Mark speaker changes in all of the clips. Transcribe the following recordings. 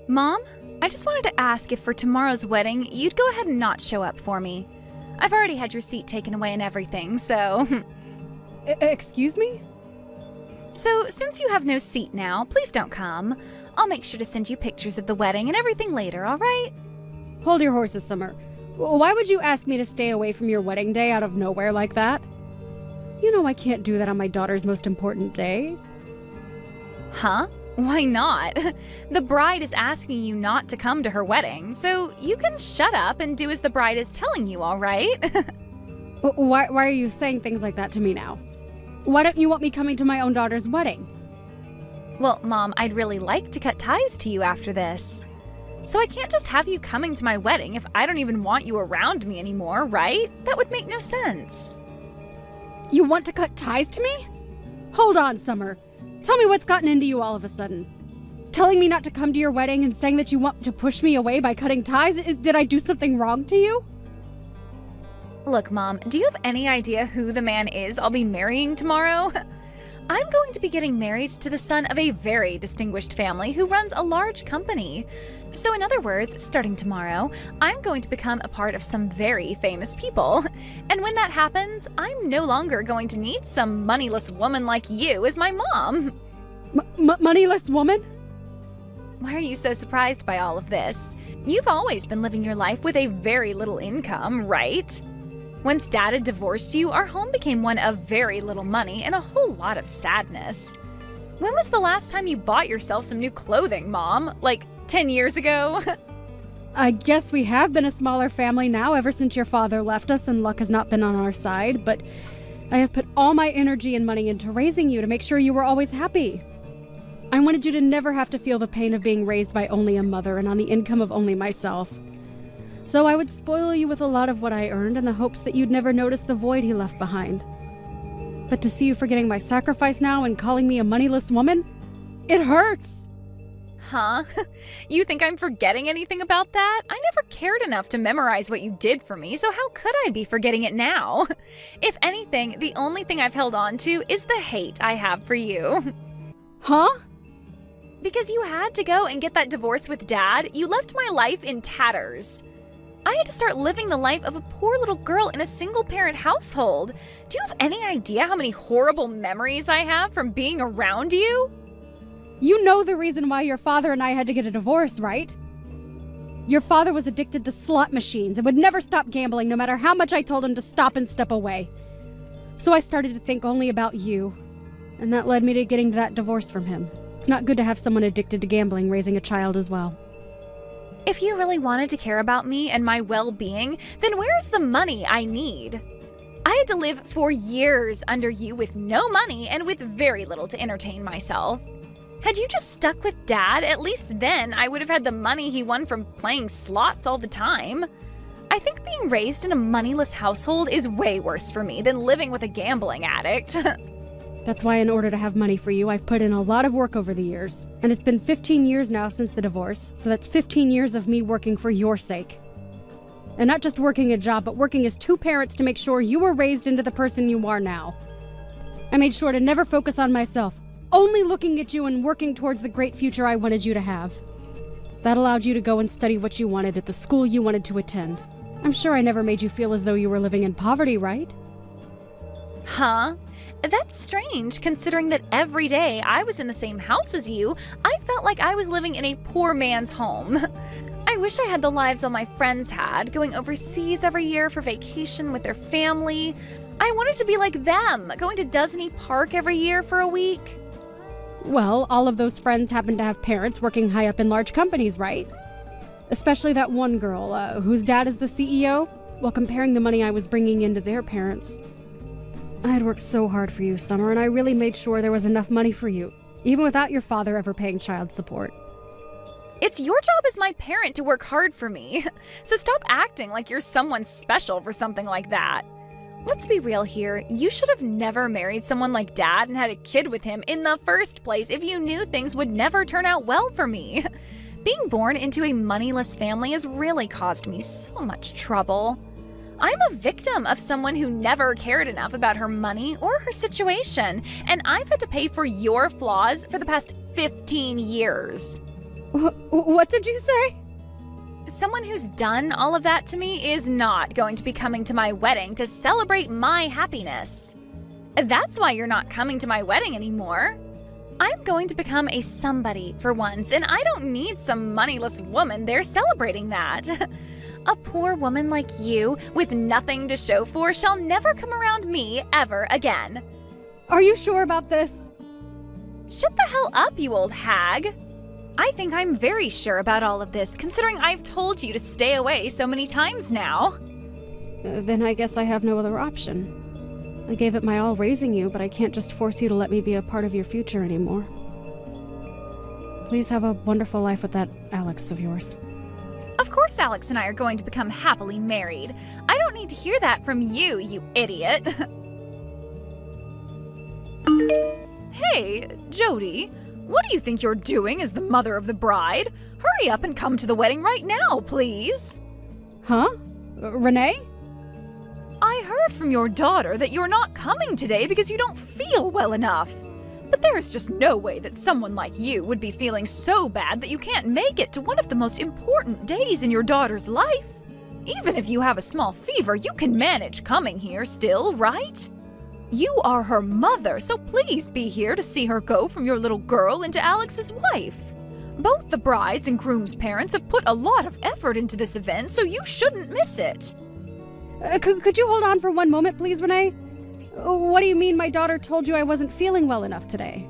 Speaker 1: Mom, I just wanted to ask if for tomorrow's wedding, you'd go ahead and not show up for me. I've already had your seat taken away and everything, so…
Speaker 2: Excuse me?
Speaker 1: So, since you have no seat now, please don't come. I'll make sure to send you pictures of the wedding and everything later, alright?
Speaker 2: Hold your horses, Summer. Why would you ask me to stay away from your wedding day out of nowhere like that? You know I can't do that on my daughter's most important day.
Speaker 1: Huh? Why not? The bride is asking you not to come to her wedding, so you can shut up and do as the bride is telling you, alright?
Speaker 2: Why are you saying things like that to me now? Why don't you want me coming to my own daughter's wedding?
Speaker 1: Well, Mom, I'd really like to cut ties to you after this. So I can't just have you coming to my wedding if I don't even want you around me anymore, right? That would make no sense.
Speaker 2: You want to cut ties to me? Hold on, Summer. Tell me what's gotten into you all of a sudden. Telling me not to come to your wedding and saying that you want to push me away by cutting ties? Did I do something wrong to you?
Speaker 1: Look, Mom, do you have any idea who the man is I'll be marrying tomorrow? I'm going to be getting married to the son of a very distinguished family who runs a large company. So in other words, starting tomorrow, I'm going to become a part of some very famous people. And when that happens, I'm no longer going to need some moneyless woman like you as my mom.
Speaker 2: Moneyless woman?
Speaker 1: Why are you so surprised by all of this? You've always been living your life with a very little income, right? Once Dad had divorced you, our home became one of very little money and a whole lot of sadness. When was the last time you bought yourself some new clothing, Mom? Like 10 years ago?
Speaker 2: I guess we have been a smaller family now ever since your father left us and luck has not been on our side, but I have put all my energy and money into raising you to make sure you were always happy. I wanted you to never have to feel the pain of being raised by only a mother and on the income of only myself. So I would spoil you with a lot of what I earned in the hopes that you'd never notice the void he left behind. But to see you forgetting my sacrifice now and calling me a moneyless woman, it hurts!
Speaker 1: Huh? You think I'm forgetting anything about that? I never cared enough to memorize what you did for me, so how could I be forgetting it now? If anything, the only thing I've held on to is the hate I have for you.
Speaker 2: Huh?
Speaker 1: Because you had to go and get that divorce with Dad, you left my life in tatters. I had to start living the life of a poor little girl in a single-parent household. Do you have any idea how many horrible memories I have from being around you?
Speaker 2: You know the reason why your father and I had to get a divorce, right? Your father was addicted to slot machines and would never stop gambling no matter how much I told him to stop and step away. So I started to think only about you, and that led me to getting that divorce from him. It's not good to have someone addicted to gambling raising a child as well.
Speaker 1: If you really wanted to care about me and my well-being, then where's the money I need? I had to live for years under you with no money and with very little to entertain myself. Had you just stuck with Dad, at least then I would have had the money he won from playing slots all the time. I think being raised in a moneyless household is way worse for me than living with a gambling addict.
Speaker 2: That's why in order to have money for you, I've put in a lot of work over the years. And it's been 15 years now since the divorce, so that's 15 years of me working for your sake. And not just working a job, but working as two parents to make sure you were raised into the person you are now. I made sure to never focus on myself, only looking at you and working towards the great future I wanted you to have. That allowed you to go and study what you wanted at the school you wanted to attend. I'm sure I never made you feel as though you were living in poverty, right?
Speaker 1: Huh? That's strange, considering that every day I was in the same house as you, I felt like I was living in a poor man's home. I wish I had the lives all my friends had, going overseas every year for vacation with their family. I wanted to be like them, going to Disney Park every year for a week.
Speaker 2: Well, all of those friends happen to have parents working high up in large companies, right? Especially that one girl, whose dad is the CEO, while comparing the money I was bringing into their parents. I had worked so hard for you, Summer, and I really made sure there was enough money for you, even without your father ever paying child support.
Speaker 1: It's your job as my parent to work hard for me, so stop acting like you're someone special for something like that. Let's be real here, you should have never married someone like Dad and had a kid with him in the first place if you knew things would never turn out well for me. Being born into a moneyless family has really caused me so much trouble. I'm a victim of someone who never cared enough about her money or her situation, and I've had to pay for your flaws for the past 15 years.
Speaker 2: What did you say?
Speaker 1: Someone who's done all of that to me is not going to be coming to my wedding to celebrate my happiness. That's why you're not coming to my wedding anymore. I'm going to become a somebody for once, and I don't need some moneyless woman there celebrating that. A poor woman like you, with nothing to show for, shall never come around me ever again.
Speaker 2: Are you sure about this?
Speaker 1: Shut the hell up, you old hag. I think I'm very sure about all of this, considering I've told you to stay away so many times now.
Speaker 2: Then I guess I have no other option. I gave it my all raising you, but I can't just force you to let me be a part of your future anymore. Please have a wonderful life with that Alex of yours.
Speaker 1: Of course Alex and I are going to become happily married. I don't need to hear that from you, you idiot. Hey, Jody, what do you think you're doing as the mother of the bride? Hurry up and come to the wedding right now, please.
Speaker 2: Huh? Renee?
Speaker 1: I heard from your daughter that you're not coming today because you don't feel well enough. But there is just no way that someone like you would be feeling so bad that you can't make it to one of the most important days in your daughter's life. Even if you have a small fever, you can manage coming here still, right? You are her mother, so please be here to see her go from your little girl into Alex's wife. Both the bride's and groom's parents have put a lot of effort into this event, so you shouldn't miss it.
Speaker 2: Could you hold on for one moment, please, Renee? What do you mean my daughter told you I wasn't feeling well enough today?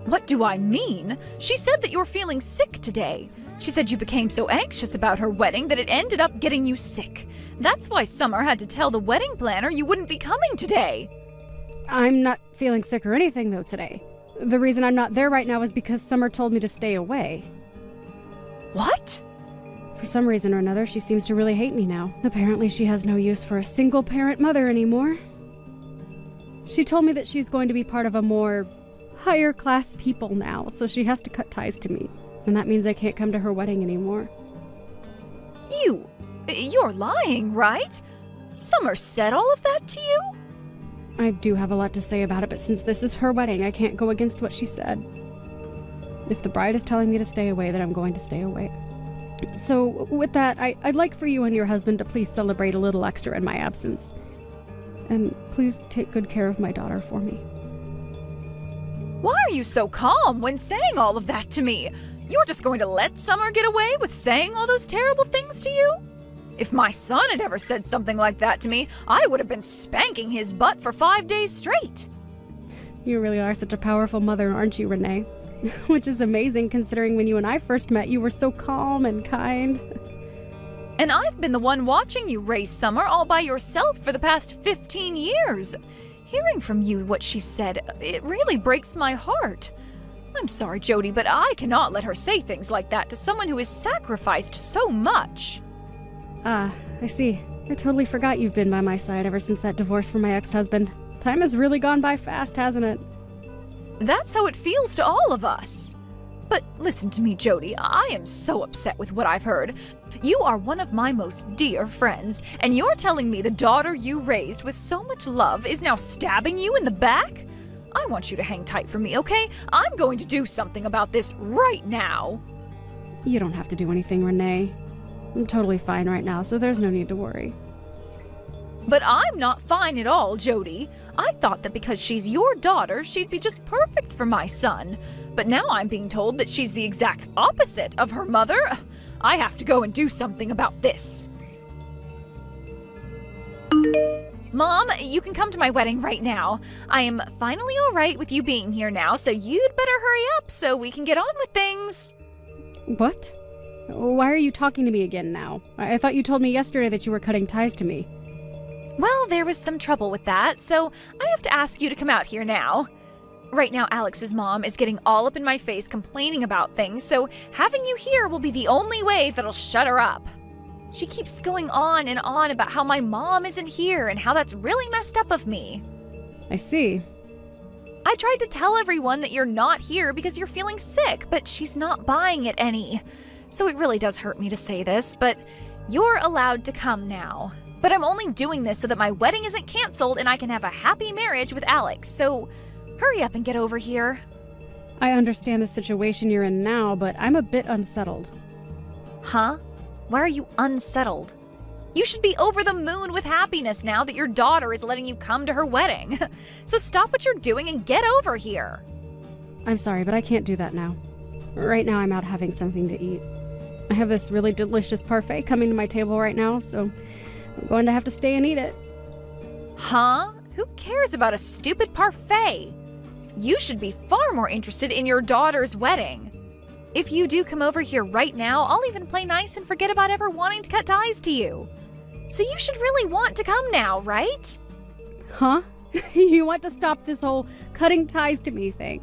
Speaker 1: What do I mean? She said that you're feeling sick today. She said you became so anxious about her wedding that it ended up getting you sick. That's why Summer had to tell the wedding planner you wouldn't be coming today.
Speaker 2: I'm not feeling sick or anything, though, today. The reason I'm not there right now is because Summer told me to stay away.
Speaker 1: What?
Speaker 2: For some reason or another, she seems to really hate me now. Apparently she has no use for a single-parent mother anymore. She told me that she's going to be part of a more higher-class people now, so she has to cut ties to me. And that means I can't come to her wedding anymore.
Speaker 1: You're lying, right? Summer said all of that to you?
Speaker 2: I do have a lot to say about it, but since this is her wedding, I can't go against what she said. If the bride is telling me to stay away, then I'm going to stay away. So, with that, I'd like for you and your husband to please celebrate a little extra in my absence. And please take good care of my daughter for me.
Speaker 1: Why are you so calm when saying all of that to me? You're just going to let Summer get away with saying all those terrible things to you? If my son had ever said something like that to me, I would have been spanking his butt for 5 days straight.
Speaker 2: You really are such a powerful mother, aren't you, Renee? Which is amazing considering when you and I first met, you were so calm and kind.
Speaker 1: And I've been the one watching you raise Summer all by yourself for the past 15 years. Hearing from you what she said, it really breaks my heart. I'm sorry, Jody, but I cannot let her say things like that to someone who has sacrificed so much.
Speaker 2: Ah, I see. I totally forgot you've been by my side ever since that divorce from my ex-husband. Time has really gone by fast, hasn't it?
Speaker 1: That's how it feels to all of us. But listen to me, Jody, I am so upset with what I've heard. You are one of my most dear friends, and you're telling me the daughter you raised with so much love is now stabbing you in the back? I want you to hang tight for me, okay? I'm going to do something about this right now.
Speaker 2: You don't have to do anything, Renee. I'm totally fine right now, so there's no need to worry.
Speaker 1: But I'm not fine at all, Jody. I thought that because she's your daughter, she'd be just perfect for my son. But now I'm being told that she's the exact opposite of her mother. I have to go and do something about this. Mom, you can come to my wedding right now. I am finally all right with you being here now, so you'd better hurry up so we can get on with things.
Speaker 2: What? Why are you talking to me again now? I thought you told me yesterday that you were cutting ties to me.
Speaker 1: Well, there was some trouble with that, so I have to ask you to come out here now. Right now, Alex's mom is getting all up in my face complaining about things, so having you here will be the only way that'll shut her up. She keeps going on and on about how my mom isn't here and how that's really messed up of me.
Speaker 2: I see.
Speaker 1: I tried to tell everyone that you're not here because you're feeling sick, but she's not buying it any. So it really does hurt me to say this, but you're allowed to come now. But I'm only doing this so that my wedding isn't canceled and I can have a happy marriage with Alex, so hurry up and get over here.
Speaker 2: I understand the situation you're in now, but I'm a bit unsettled.
Speaker 1: Huh? Why are you unsettled? You should be over the moon with happiness now that your daughter is letting you come to her wedding. So stop what you're doing and get over here.
Speaker 2: I'm sorry, but I can't do that now. Right now I'm out having something to eat. I have this really delicious parfait coming to my table right now, so I'm going to have to stay and eat it.
Speaker 1: Huh? Who cares about a stupid parfait? You should be far more interested in your daughter's wedding. If you do come over here right now, I'll even play nice and forget about ever wanting to cut ties to you. So you should really want to come now, right?
Speaker 2: Huh? You want to stop this whole cutting ties to me thing?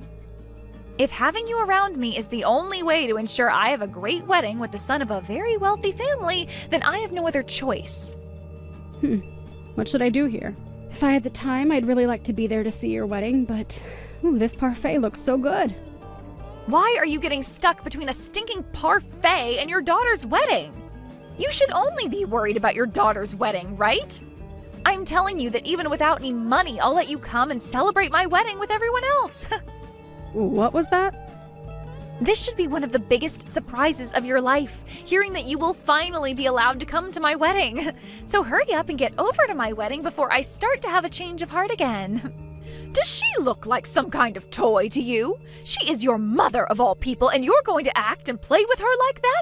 Speaker 1: If having you around me is the only way to ensure I have a great wedding with the son of a very wealthy family, then I have no other choice.
Speaker 2: What should I do here? If I had the time, I'd really like to be there to see your wedding, but this parfait looks so good.
Speaker 1: Why are you getting stuck between a stinking parfait and your daughter's wedding? You should only be worried about your daughter's wedding, right? I'm telling you that even without any money, I'll let you come and celebrate my wedding with everyone else.
Speaker 2: What was that?
Speaker 1: This should be one of the biggest surprises of your life, hearing that you will finally be allowed to come to my wedding. So hurry up and get over to my wedding before I start to have a change of heart again. Does she look like some kind of toy to you? She is your mother of all people, and you're going to act and play with her like that?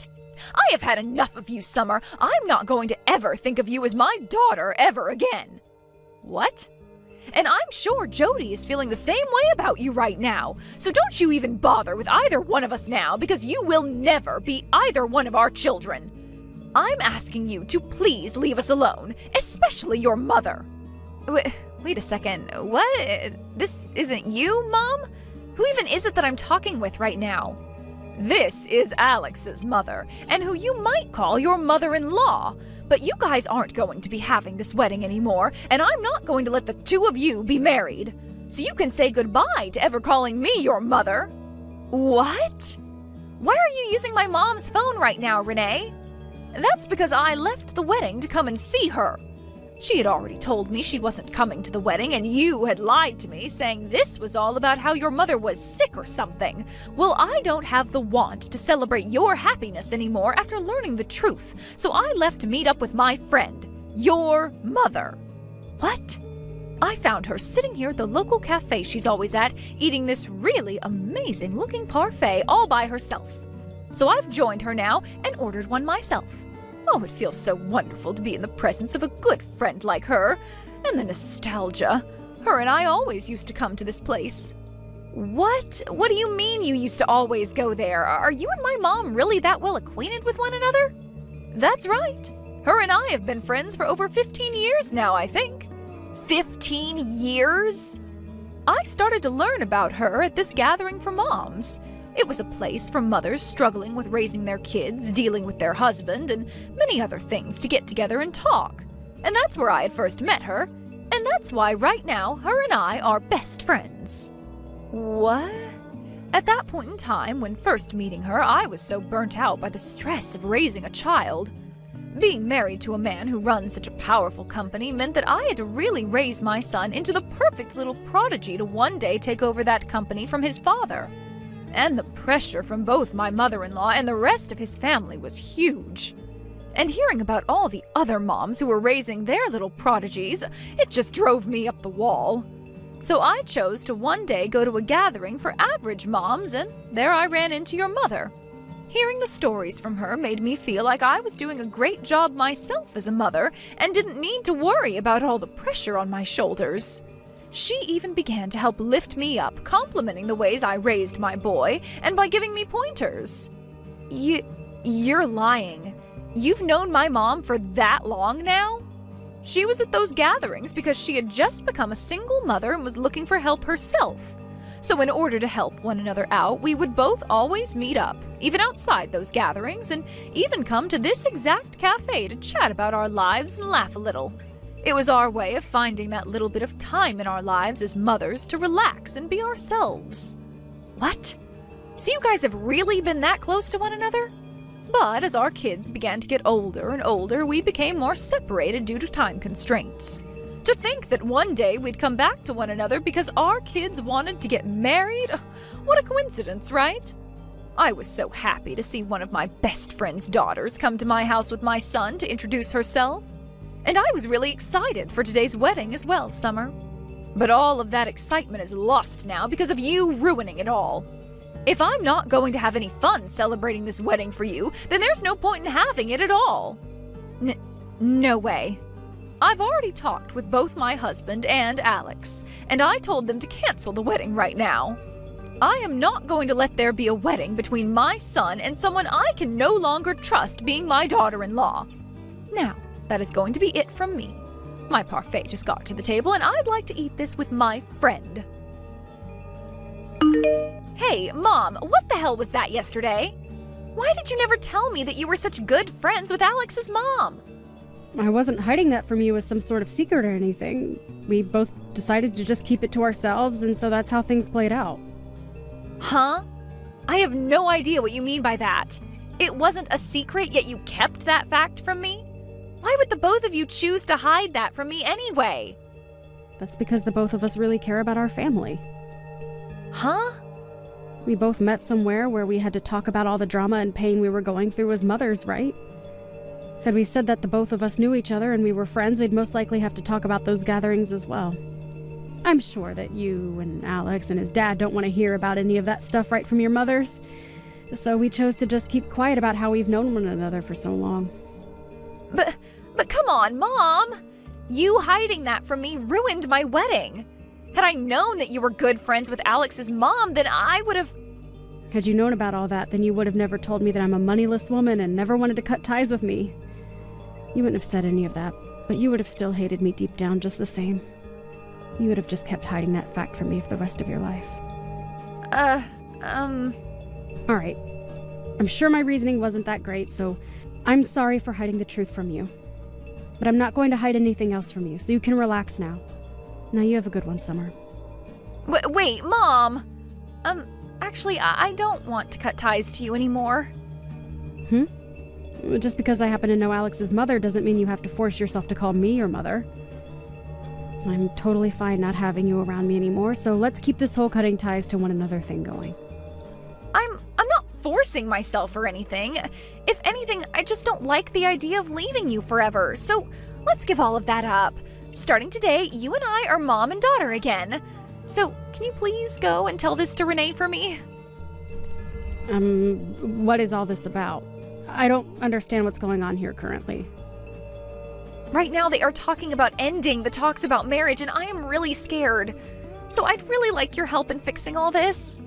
Speaker 1: I have had enough of you, Summer. I'm not going to ever think of you as my daughter ever again. What? And I'm sure Jody is feeling the same way about you right now. So don't you even bother with either one of us now, because you will never be either one of our children. I'm asking you to please leave us alone, especially your mother. Wait a second. What? This isn't you, Mom? Who even is it that I'm talking with right now? This is Alex's mother, and who you might call your mother-in-law. But you guys aren't going to be having this wedding anymore, and I'm not going to let the two of you be married. So you can say goodbye to ever calling me your mother. What? Why are you using my mom's phone right now, Renee? That's because I left the wedding to come and see her. She had already told me she wasn't coming to the wedding, and you had lied to me, saying this was all about how your mother was sick or something. Well, I don't have the want to celebrate your happiness anymore after learning the truth, so I left to meet up with my friend, your mother. What? I found her sitting here at the local cafe she's always at, eating this really amazing-looking parfait all by herself. So I've joined her now and ordered one myself. Oh, it feels so wonderful to be in the presence of a good friend like her. And the nostalgia. Her and I always used to come to this place. What? What do you mean you used to always go there? Are you and my mom really that well acquainted with one another? That's right. Her and I have been friends for over 15 years now, I think. 15 years? I started to learn about her at this gathering for moms. It was a place for mothers struggling with raising their kids, dealing with their husband, and many other things to get together and talk. And that's where I had first met her, and that's why right now her and I are best friends. What? At that point in time, when first meeting her, I was so burnt out by the stress of raising a child. Being married to a man who runs such a powerful company meant that I had to really raise my son into the perfect little prodigy to one day take over that company from his father. And the pressure from both my mother-in-law and the rest of his family was huge. And hearing about all the other moms who were raising their little prodigies, it just drove me up the wall. So I chose to one day go to a gathering for average moms, and there I ran into your mother. Hearing the stories from her made me feel like I was doing a great job myself as a mother and didn't need to worry about all the pressure on my shoulders. She even began to help lift me up, complimenting the ways I raised my boy, and by giving me pointers. You're lying. You've known my mom for that long now? She was at those gatherings because she had just become a single mother and was looking for help herself. So in order to help one another out, we would both always meet up, even outside those gatherings, and even come to this exact cafe to chat about our lives and laugh a little. It was our way of finding that little bit of time in our lives as mothers to relax and be ourselves. What? So you guys have really been that close to one another? But as our kids began to get older and older, we became more separated due to time constraints. To think that one day we'd come back to one another because our kids wanted to get married? What a coincidence, right? I was so happy to see one of my best friend's daughters come to my house with my son to introduce herself. And I was really excited for today's wedding as well, Summer. But all of that excitement is lost now because of you ruining it all. If I'm not going to have any fun celebrating this wedding for you, then there's no point in having it at all. No way. I've already talked with both my husband and Alex, and I told them to cancel the wedding right now. I am not going to let there be a wedding between my son and someone I can no longer trust being my daughter-in-law. Now, that is going to be it from me. My parfait just got to the table, and I'd like to eat this with my friend. Hey, Mom, what the hell was that yesterday? Why did you never tell me that you were such good friends with Alex's mom?
Speaker 2: I wasn't hiding that from you as some sort of secret or anything. We both decided to just keep it to ourselves, and so that's how things played out.
Speaker 1: Huh? I have no idea what you mean by that. It wasn't a secret, yet you kept that fact from me? Why would the both of you choose to hide that from me anyway?
Speaker 2: That's because the both of us really care about our family.
Speaker 1: Huh?
Speaker 2: We both met somewhere where we had to talk about all the drama and pain we were going through as mothers, right? Had we said that the both of us knew each other and we were friends, we'd most likely have to talk about those gatherings as well. I'm sure that you and Alex and his dad don't want to hear about any of that stuff right from your mothers. So we chose to just keep quiet about how we've known one another for so long.
Speaker 1: But come on, Mom! You hiding that from me ruined my wedding. Had I known that you were good friends with Alex's mom, then I would have...
Speaker 2: Had you known about all that, then you would have never told me that I'm a moneyless woman and never wanted to cut ties with me. You wouldn't have said any of that, but you would have still hated me deep down just the same. You would have just kept hiding that fact from me for the rest of your life. Alright. I'm sure my reasoning wasn't that great, so I'm sorry for hiding the truth from you. But I'm not going to hide anything else from you, so you can relax now. Now you have a good one, Summer.
Speaker 1: Wait, Mom! Actually, I don't want to cut ties to you anymore.
Speaker 2: Just because I happen to know Alex's mother doesn't mean you have to force yourself to call me your mother. I'm totally fine not having you around me anymore, so let's keep this whole cutting ties to one another thing going.
Speaker 1: I'm not forcing myself or anything. If anything, I just don't like the idea of leaving you forever, so let's give all of that up. Starting today, you and I are mom and daughter again. So, can you please go and tell this to Renee for me?
Speaker 2: What is all this about? I don't understand what's going on here currently.
Speaker 1: Right now, they are talking about ending the talks about marriage, and I am really scared. So I'd really like your help in fixing all this.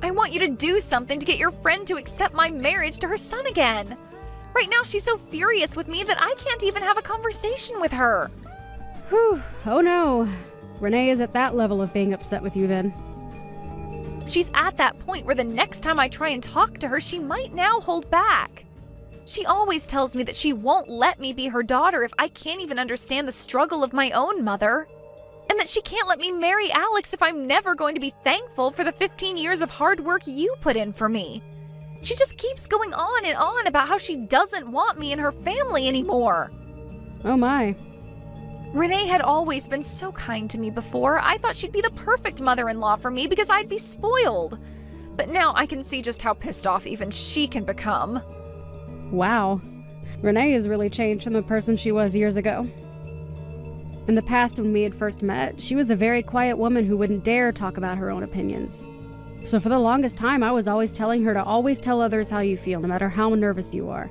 Speaker 1: I want you to do something to get your friend to accept my marriage to her son again. Right now, she's so furious with me that I can't even have a conversation with her.
Speaker 2: Whew, oh no. Renee is at that level of being upset with you then.
Speaker 1: She's at that point where the next time I try and talk to her, she might now hold back. She always tells me that she won't let me be her daughter if I can't even understand the struggle of my own mother. And that she can't let me marry Alex if I'm never going to be thankful for the 15 years of hard work you put in for me. She just keeps going on and on about how she doesn't want me in her family anymore.
Speaker 2: Oh my.
Speaker 1: Renee had always been so kind to me before. I thought she'd be the perfect mother-in-law for me because I'd be spoiled. But now I can see just how pissed off even she can become.
Speaker 2: Wow. Renee has really changed from the person she was years ago. In the past, when we had first met, she was a very quiet woman who wouldn't dare talk about her own opinions. So for the longest time, I was always telling her to always tell others how you feel, no matter how nervous you are.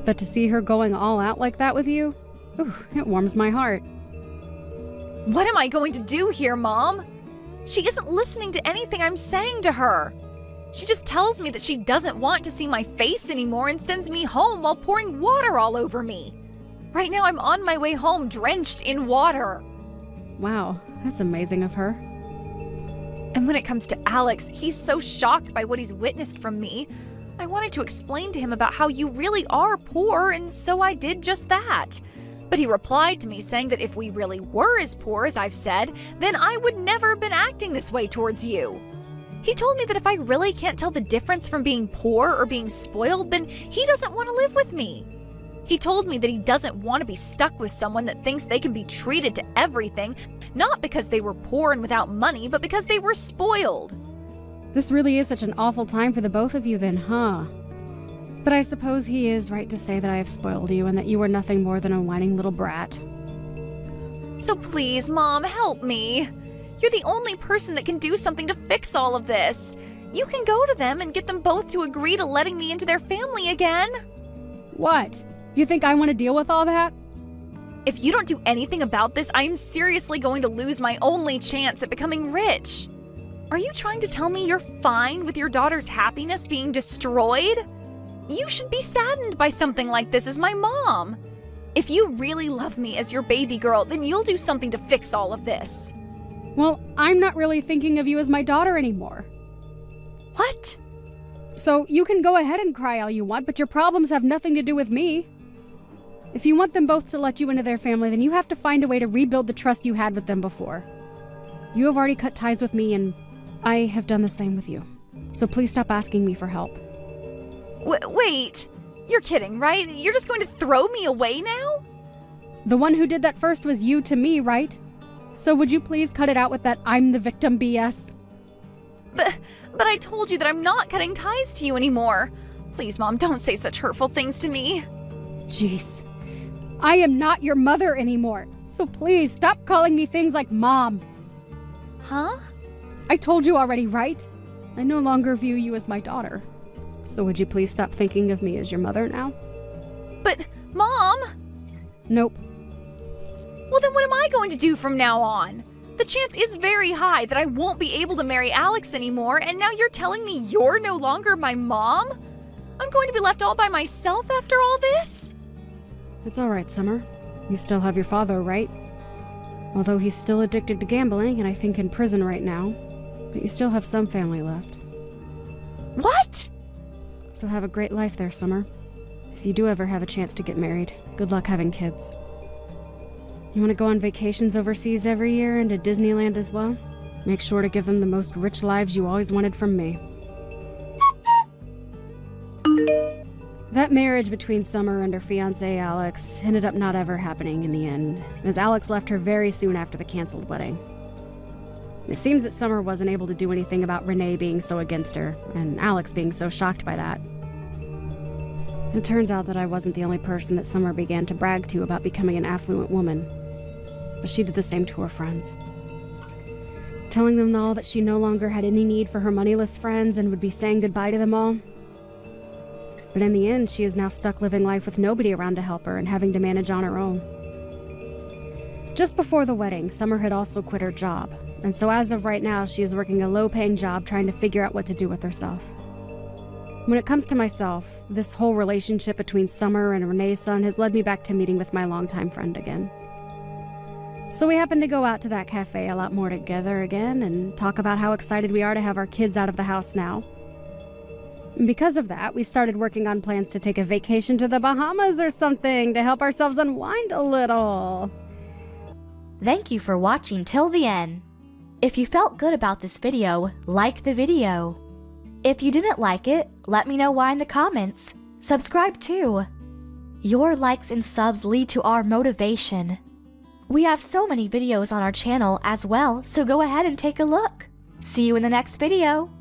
Speaker 2: But to see her going all out like that with you, it warms my heart.
Speaker 1: What am I going to do here, Mom? She isn't listening to anything I'm saying to her. She just tells me that she doesn't want to see my face anymore and sends me home while pouring water all over me. Right now I'm on my way home drenched in water.
Speaker 2: Wow, that's amazing of her.
Speaker 1: And when it comes to Alex, he's so shocked by what he's witnessed from me. I wanted to explain to him about how you really are poor, and so I did just that. But he replied to me saying that if we really were as poor as I've said, then I would never have been acting this way towards you. He told me that if I really can't tell the difference from being poor or being spoiled, then he doesn't want to live with me. He told me that he doesn't want to be stuck with someone that thinks they can be treated to everything, not because they were poor and without money, but because they were spoiled.
Speaker 2: This really is such an awful time for the both of you then, huh? But I suppose he is right to say that I have spoiled you and that you are nothing more than a whining little brat.
Speaker 1: So please, Mom, help me. You're the only person that can do something to fix all of this. You can go to them and get them both to agree to letting me into their family again.
Speaker 2: What? You think I want to deal with all that?
Speaker 1: If you don't do anything about this, I am seriously going to lose my only chance at becoming rich. Are you trying to tell me you're fine with your daughter's happiness being destroyed? You should be saddened by something like this as my mom. If you really love me as your baby girl, then you'll do something to fix all of this.
Speaker 2: Well, I'm not really thinking of you as my daughter anymore.
Speaker 1: What?
Speaker 2: So you can go ahead and cry all you want, but your problems have nothing to do with me. If you want them both to let you into their family, then you have to find a way to rebuild the trust you had with them before. You have already cut ties with me, and I have done the same with you. So please stop asking me for help.
Speaker 1: Wait, you're kidding, right? You're just going to throw me away now?
Speaker 2: The one who did that first was you to me, right? So would you please cut it out with that I'm the victim BS?
Speaker 1: But I told you that I'm not cutting ties to you anymore. Please, Mom, don't say such hurtful things to me.
Speaker 2: Jeez. I am not your mother anymore. So please stop calling me things like Mom.
Speaker 1: Huh?
Speaker 2: I told you already, right? I no longer view you as my daughter. So would you please stop thinking of me as your mother now?
Speaker 1: But, Mom!
Speaker 2: Nope.
Speaker 1: Well, then what am I going to do from now on? The chance is very high that I won't be able to marry Alex anymore, and now you're telling me you're no longer my mom? I'm going to be left all by myself after all this?
Speaker 2: It's all right, Summer. You still have your father, right? Although he's still addicted to gambling and I think in prison right now. But you still have some family left.
Speaker 1: What?
Speaker 2: So have a great life there, Summer. If you do ever have a chance to get married, good luck having kids. You want to go on vacations overseas every year and to Disneyland as well? Make sure to give them the most rich lives you always wanted from me. That marriage between Summer and her fiancé Alex ended up not ever happening in the end, as Alex left her very soon after the canceled wedding. It seems that Summer wasn't able to do anything about Renee being so against her, and Alex being so shocked by that. It turns out that I wasn't the only person that Summer began to brag to about becoming an affluent woman, but she did the same to her friends. Telling them all that she no longer had any need for her moneyless friends and would be saying goodbye to them all. But in the end, she is now stuck living life with nobody around to help her and having to manage on her own. Just before the wedding, Summer had also quit her job, and so as of right now, she is working a low-paying job trying to figure out what to do with herself. When it comes to myself, this whole relationship between Summer and Renee's son has led me back to meeting with my longtime friend again. So we happened to go out to that cafe a lot more together again and talk about how excited we are to have our kids out of the house now. And because of that, we started working on plans to take a vacation to the Bahamas or something to help ourselves unwind a little.
Speaker 3: Thank you for watching till the end. If you felt good about this video, like the video. If you didn't like it, let me know why in the comments. Subscribe too. Your likes and subs lead to our motivation. We have so many videos on our channel as well, so go ahead and take a look. See you in the next video.